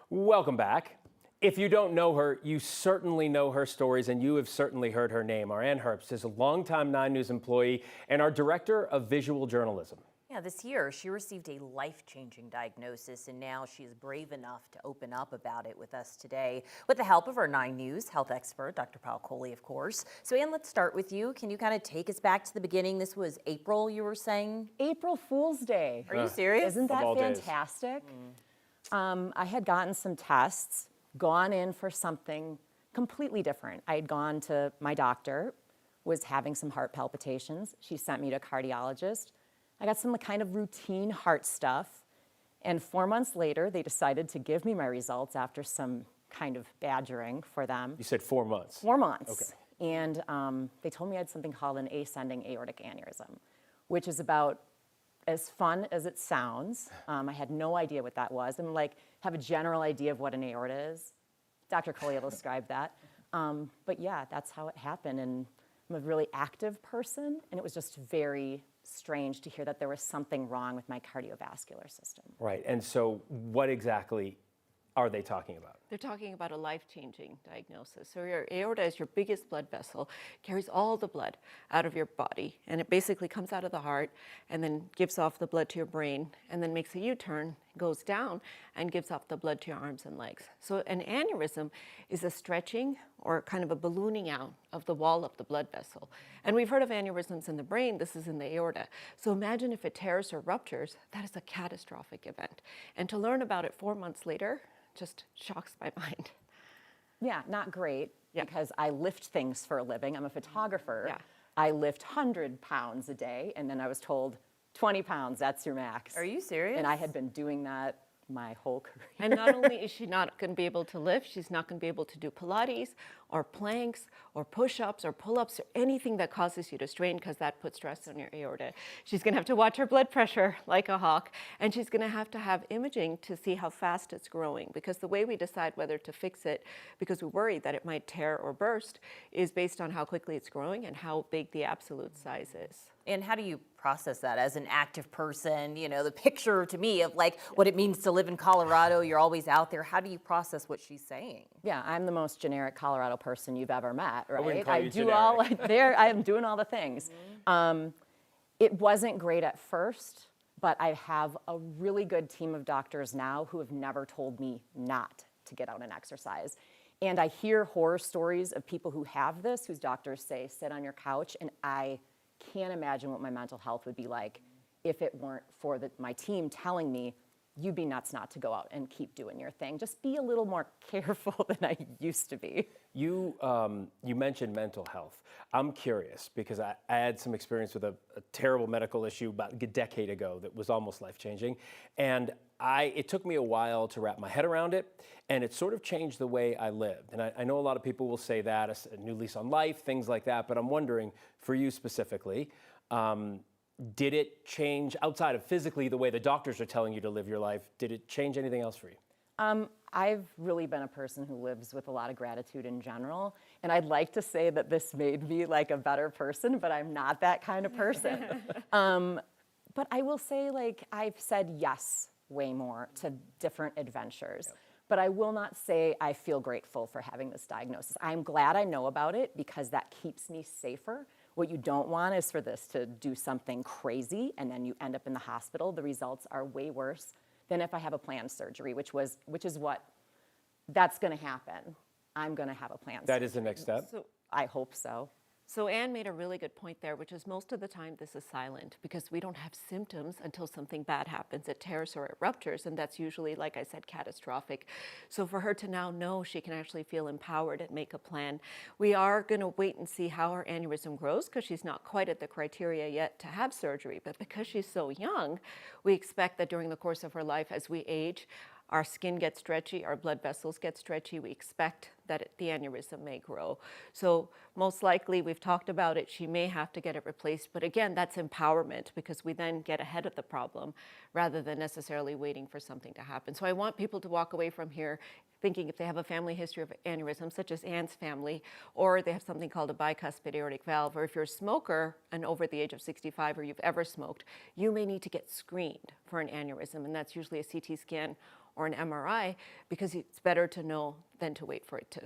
Welcome back. If you don't know her, you certainly know her stories, and you have certainly heard her name. Our Anne Herbst is a longtime 9 News employee and our director of visual journalism. Yeah, this year she received a life-changing diagnosis, and now she is brave enough to open up about it with us today with the help of our 9 News health expert, Dr. Paul Coley, of course. So Anne, let's start with you. Can you kind of take us back to the beginning? This was April, you were saying? April Fool's Day. Are you serious? Isn't that all days. fantastic? I had gotten some tests, gone in for something completely different. I had gone to my doctor, was having some heart palpitations. She sent me to a cardiologist. I got some kind of routine heart stuff. And 4 months later, they decided to give me my results after some kind of badgering for them. You said 4 months. 4 months. Okay. And they told me I had something called an ascending aortic aneurysm, which is about as fun as it sounds. I had no idea what that was. And have a general idea of what an aorta is. Dr. Coley will describe that. But yeah, that's how it happened. And I'm a really active person, and it was just very strange to hear that there was something wrong with my cardiovascular system. Right. And so what exactly are they talking about? They're talking about a life-changing diagnosis. So your aorta is your biggest blood vessel, carries all the blood out of your body, and it basically comes out of the heart and then gives off the blood to your brain and then makes a U-turn, goes down, and gives off the blood to your arms and legs. So an aneurysm is a stretching or kind of a ballooning out of the wall of the blood vessel. And we've heard of aneurysms in the brain. This is in the aorta. So imagine if it tears or ruptures, that is a catastrophic event. And to learn about it 4 months later just shocks my mind. Yeah, not great, because I lift things for a living. I'm a photographer. Yeah. I lift 100 pounds a day, and then I was told 20 pounds, that's your max. Are you serious? And I had been doing that my whole career. And not only is she not going to be able to lift, she's not going to be able to do Pilates or planks or push-ups or pull-ups or anything that causes you to strain, because that puts stress on your aorta. She's going to have to watch her blood pressure like a hawk, and she's going to have imaging to see how fast it's growing, because the way we decide whether to fix it, because we worry that it might tear or burst, is based on how quickly it's growing and how big the absolute size is. And how do you process that as an active person? You know, the picture to me of what it means to live in Colorado, you're always out there. How do you process what she's saying? Yeah, I'm the most generic Colorado person you've ever met, right? wouldn't call you do all there. I am doing all the things. It wasn't great at first, but I have a really good team of doctors now who have never told me not to get out and exercise. And I hear horror stories of people who have this, whose doctors say, sit on your couch, and I can't imagine what my mental health would be like if it weren't for my team telling me, you'd be nuts not to go out and keep doing your thing. Just be a little more careful than I used to be. You mentioned mental health. I'm curious because I had some experience with a terrible medical issue about a decade ago that was almost life-changing. And it took me a while to wrap my head around it, and it sort of changed the way I lived. And I know a lot of people will say that, a new lease on life, things like that, but I'm wondering, for you specifically, did it change, outside of physically the way the doctors are telling you to live your life, did it change anything else for you? I've really been a person who lives with a lot of gratitude in general, and I'd like to say that this made me like a better person, but I'm not that kind of person. But I will say, I've said yes way more to different adventures. Yep. But I will not say I feel grateful for having this diagnosis. I'm glad I know about it because that keeps me safer. What you don't want is for this to do something crazy and then you end up in the hospital. The results are way worse than if I have a planned surgery, which is what that's going to happen. I'm going to have a planned surgery. That is the next step? I hope so. So Anne made a really good point there, which is most of the time this is silent because we don't have symptoms until something bad happens. It tears or it ruptures, and that's usually, like I said, catastrophic. So for her to now know she can actually feel empowered and make a plan. We are going to wait and see how her aneurysm grows because she's not quite at the criteria yet to have surgery. But because she's so young, we expect that during the course of her life, as we age, our skin gets stretchy, our blood vessels get stretchy. We expect that the aneurysm may grow. So most likely, we've talked about it, she may have to get it replaced. But again, that's empowerment because we then get ahead of the problem rather than necessarily waiting for something to happen. So I want people to walk away from here thinking if they have a family history of aneurysm, such as Anne's family, or they have something called a bicuspid aortic valve, or if you're a smoker and over the age of 65 or you've ever smoked, you may need to get screened for an aneurysm, and that's usually a CT scan or an MRI, because it's better to know than to wait for it to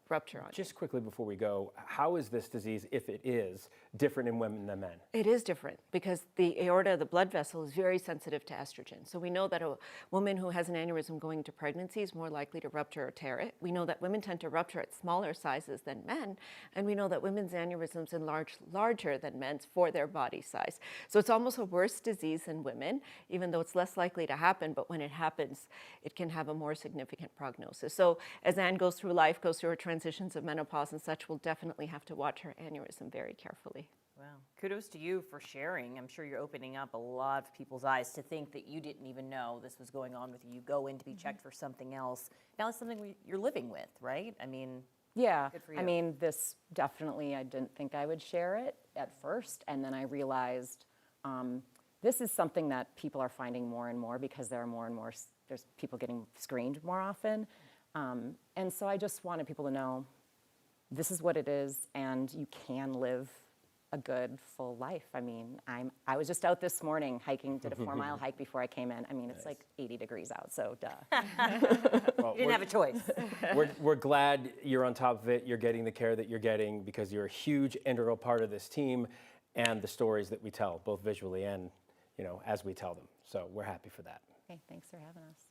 rupture on you. Just quickly before we go, how is this disease, if it is, different in women than men? It is different because the aorta, the blood vessel, is very sensitive to estrogen. So we know that a woman who has an aneurysm going into pregnancy is more likely to rupture or tear it. We know that women tend to rupture at smaller sizes than men, and we know that women's aneurysms enlarge larger than men's for their body size. So it's almost a worse disease in women, even though it's less likely to happen, but when it happens, it can have a more significant prognosis. So as Anne goes through life, goes through her transitions of menopause and such, we'll definitely have to watch her aneurysm very carefully. Wow. Kudos to you for sharing. I'm sure you're opening up a lot of people's eyes to think that you didn't even know this was going on with you. You go in to be checked for something else. Now it's something you're living with, right? I mean, Yeah, good for I you. mean, this definitely, I didn't think I would share it at first, and then I realized this is something that people are finding more and more because there are more and more, there's people getting screened more often. And so I just wanted people to know this is what it is, and you can live a good, full life. I mean, I was just out this morning hiking, did a 4-mile hike before I came in. I mean, it's like 80 degrees out, so duh. Well, You didn't have a choice. we're glad you're on top of it, you're getting the care that you're getting, because you're a huge integral part of this team and the stories that we tell, both visually and, as we tell them. So we're happy for that. Okay, thanks for having us.